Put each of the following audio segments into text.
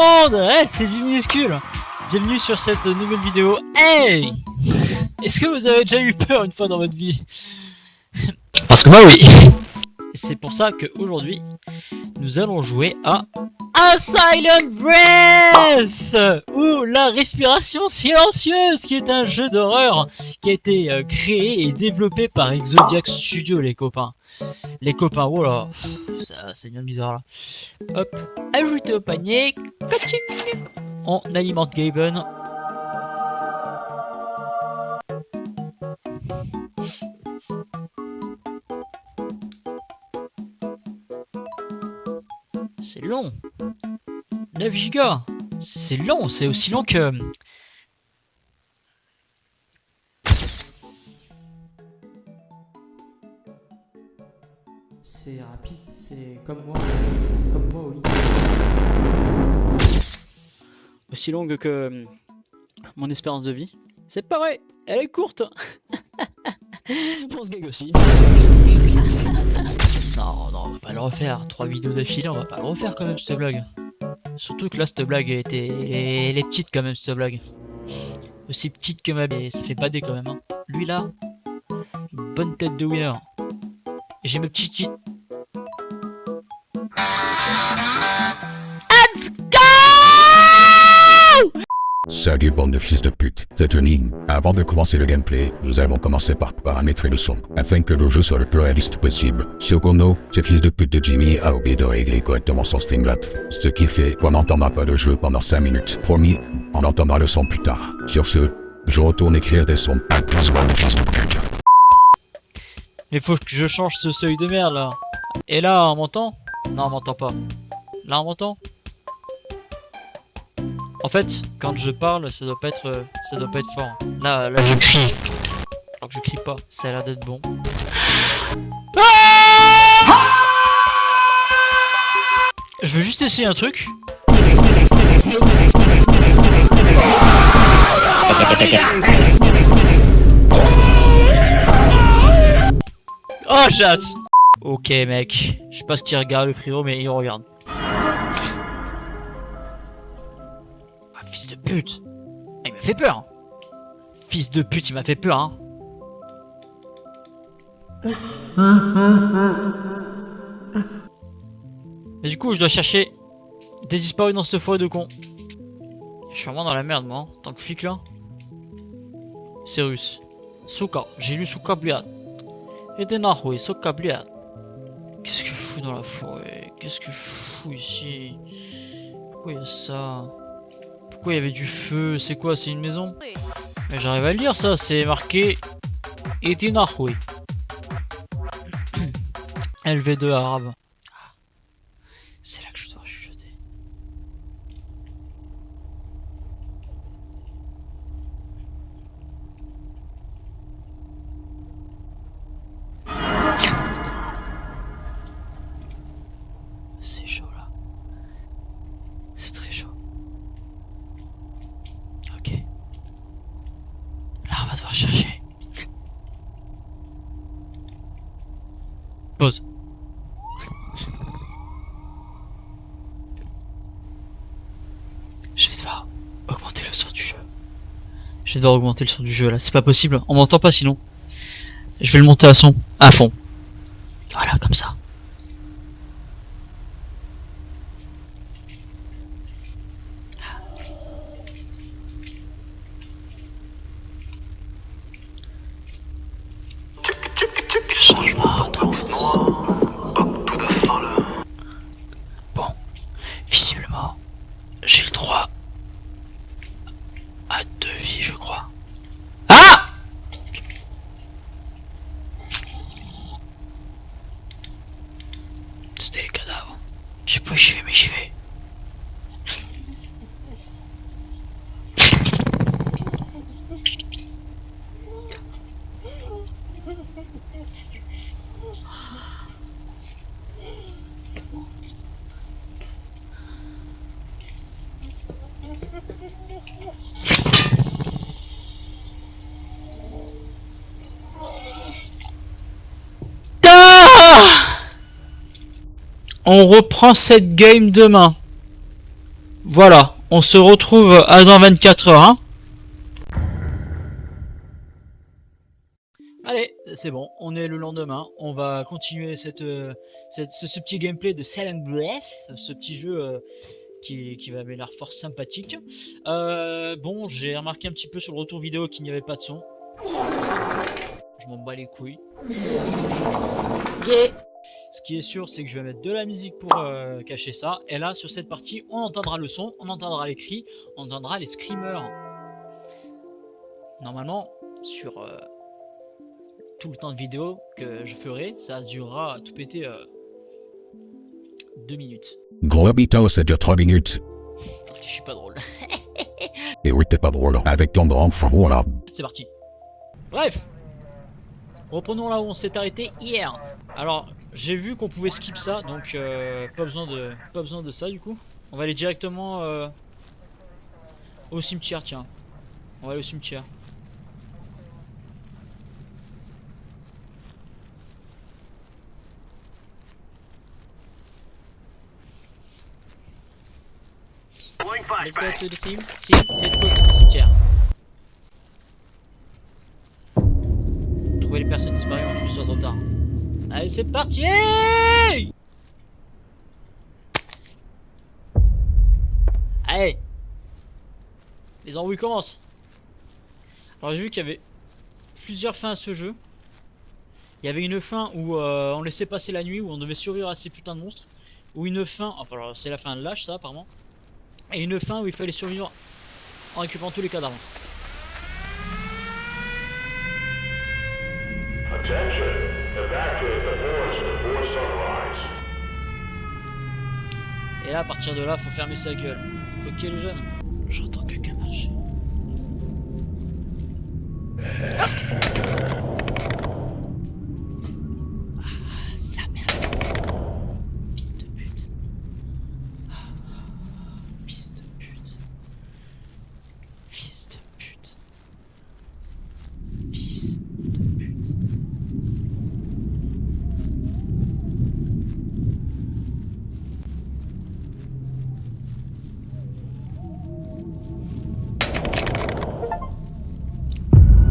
monde! Hey, c'est du minuscule! Bienvenue sur cette nouvelle vidéo. Hey! Est-ce que vous avez déjà eu peur une fois dans votre vie? Parce que moi oui! C'est pour ça qu'aujourd'hui, nous allons jouer à A Silent Breath! Ou la respiration silencieuse, qui est un jeu d'horreur qui a été créé et développé par Exodiac Studio, les copains. Les copains, oh là, c'est bien bizarre là. Hop, ajouter au panier, coaching. On alimente Gaben. C'est long. 9 gigas. C'est long, c'est aussi long que... C'est rapide, c'est comme moi au lit. Aussi longue que mon espérance de vie. C'est pareil, elle est courte. On se gag aussi. Non, on va pas le refaire. 3 vidéos d'affilée, on va pas le refaire quand même cette blague. Surtout que là, cette blague, elle est petite quand même, cette blague. Aussi petite que ma bille, ça fait bader quand même. Hein. Lui là, une bonne tête de winner. Et j'ai mes petits... Let's go! Salut bande de fils de pute, c'est Tony. Avant de commencer le gameplay, nous allons commencer par paramétrer le son, afin que le jeu soit le plus réaliste possible. Shokono, ce fils de pute de Jimmy, a oublié de régler correctement son Streamlabs, ce qui fait qu'on n'entendra pas le jeu pendant 5 minutes. Promis, on entendra le son plus tard. Sur ce, je retourne écrire des sons. À toi, bande de fils de pute. Mais faut que je change ce seuil de merde là. Et là, on m'entend? Non, on m'entend pas. Là, on m'entend? En fait, quand je parle, ça doit pas être fort. Là, je crie. Alors que je crie pas. Ça a l'air d'être bon. Ah! Je veux juste essayer un truc. Oh, j'ai hâte. Ok, mec. Je sais pas ce qu'il regarde le frérot, mais il regarde. Ah, fils de pute. Ah, il m'a fait peur. Fils de pute, il m'a fait peur, hein. Mais du coup, je dois chercher des disparus dans cette forêt de cons. Je suis vraiment dans la merde, moi, en tant que flic, là. C'est russe. Souka. J'ai lu Souka Bliat. Et des nahouis, Souka Bliat. Qu'est-ce que je fous dans la forêt? Qu'est-ce que je fous ici? Pourquoi il y a ça? Pourquoi il y avait du feu? C'est quoi? C'est une maison? Mais j'arrive à le lire ça, c'est marqué Etinahoui. LV2 arabe. C'est là que je dois chuchoter. C'est chaud là. C'est très chaud. Ok. Là on va devoir chercher. Pause. Je vais devoir augmenter le son du jeu. Je vais devoir augmenter le son du jeu là. C'est pas possible. On m'entend pas sinon. Je vais le monter à son. À fond. Voilà, comme ça. Changement d'ambiance. Bon, visiblement, j'ai le droit à 2 vies, je crois. Ah! C'était les cadavres. Je sais pas où j'y vais, mais j'y vais. On reprend cette game demain. Voilà, on se retrouve à dans 24 heures, hein. Allez, c'est bon, on est le lendemain, on va continuer ce petit gameplay de Silent Breath, ce petit jeu qui va avoir l'air fort sympathique. Bon, j'ai remarqué un petit peu sur le retour vidéo qu'il n'y avait pas de son. Je m'en bats les couilles. Yeah. Ce qui est sûr, c'est que je vais mettre de la musique pour cacher ça. Et là, sur cette partie, on entendra le son, on entendra les cris, on entendra les screamers. Normalement, sur tout le temps de vidéo que je ferai, ça durera tout péter 2 minutes. Gros habitant, c'est déjà 3 minutes. Parce que je suis pas drôle. Et oui, t'es pas drôle. Avec ton grand front là. C'est parti. Bref. Reprenons là où on s'est arrêté hier. Alors, j'ai vu qu'on pouvait skip ça, donc pas besoin de ça du coup. On va aller directement au cimetière, tiens. On va aller au cimetière. Let's go to the let's go to the cimetière. Trouver les personnes disparues avant qu'il soit trop tard. Allez, c'est parti! Allez! Les embrouilles commencent. Alors j'ai vu qu'il y avait plusieurs fins à ce jeu. Il y avait une fin où on laissait passer la nuit, où on devait survivre à ces putains de monstres. Ou une fin, enfin alors c'est la fin de l'âge ça apparemment. Et une fin où il fallait survivre en récupérant tous les cadavres. Attention, evacuate the forest before sunrise. Et là à partir de là faut fermer sa gueule. Ok les jeunes. J'entends quelqu'un marcher. Ah sa mère. Fils de pute. Fils de pute. Fils de pute. Fils de pute.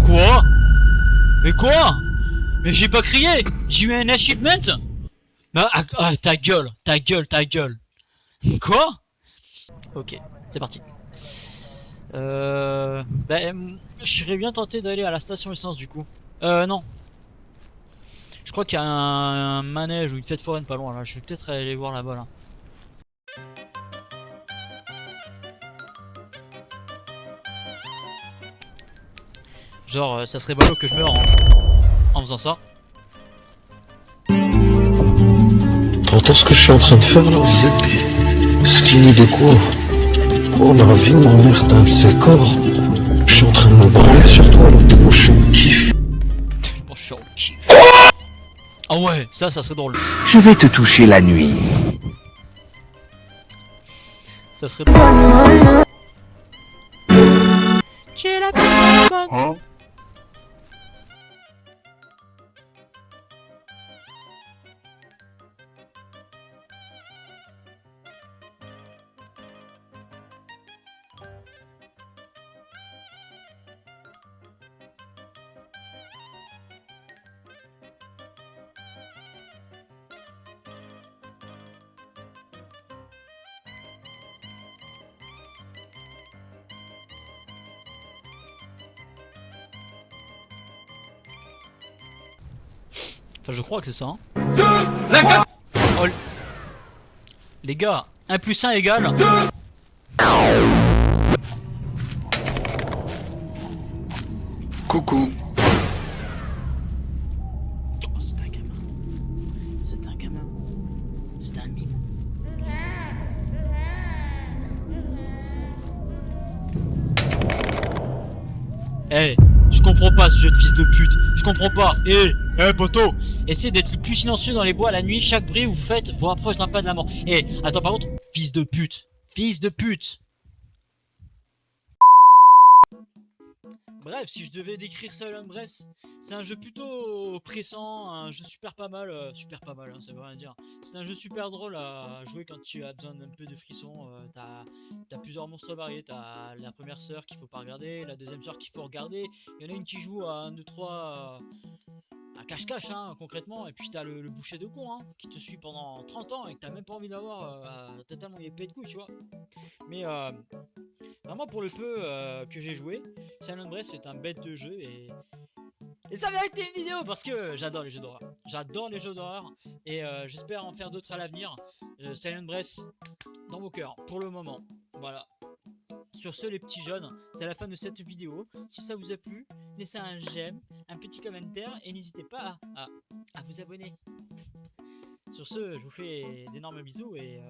Quoi? Mais quoi? Mais j'ai pas crié! J'ai eu un achievement? Bah, ta gueule, ta gueule, ta gueule. Quoi? Ok, c'est parti. Je serais bien tenté d'aller à la station essence du coup. Non. Je crois qu'il y a un manège ou une fête foraine pas loin là. Je vais peut-être aller voir là-bas là. Genre, ça serait ballot que je meure en faisant ça. T'entends ce que je suis en train de faire là? Skinny de quoi? Oh la vie, ma mère, t'as un de ces corps. Je suis en train de me branler sur toi là, tellement je suis en kiff. Tellement je suis en kiff. Ah ouais, ça serait drôle. Je vais te toucher la nuit. Ça serait drôle. J'ai la bonne. Enfin, je crois que c'est ça. Hein. Oh, les gars, 1 plus 1 égale. Coucou. Oh, c'est un gamin. C'est un gamin. C'est un mime. Eh, je comprends pas ce jeu de fils de pute. Je comprends pas. Poto. Essayez d'être le plus silencieux dans les bois la nuit. Chaque bruit que vous faites vous rapproche d'un pas de la mort. Attends, par contre, fils de pute. Fils de pute. Bref, si je devais décrire Silent Breath, c'est un jeu plutôt pressant, un jeu super pas mal, hein, ça veut rien dire. C'est un jeu super drôle à jouer quand tu as besoin d'un peu de frisson. T'as plusieurs monstres variés, t'as la première sœur qu'il faut pas regarder, la deuxième sœur qu'il faut regarder. Il y en a une qui joue à 1, 2, 3 à cache-cache, hein, concrètement, et puis t'as le boucher de con, hein, qui te suit pendant 30 ans et que t'as même pas envie d'avoir, totalement épais de couilles, tu vois. Mais vraiment, pour le peu que j'ai joué, Silent Breath c'est un bête de jeu et ça mérite une vidéo parce que j'adore les jeux d'horreur. J'adore les jeux d'horreur et j'espère en faire d'autres à l'avenir. Silent Breath dans vos cœurs pour le moment. Voilà. Sur ce les petits jeunes, c'est la fin de cette vidéo. Si ça vous a plu, laissez un j'aime, un petit commentaire et n'hésitez pas à vous abonner. Sur ce, je vous fais d'énormes bisous et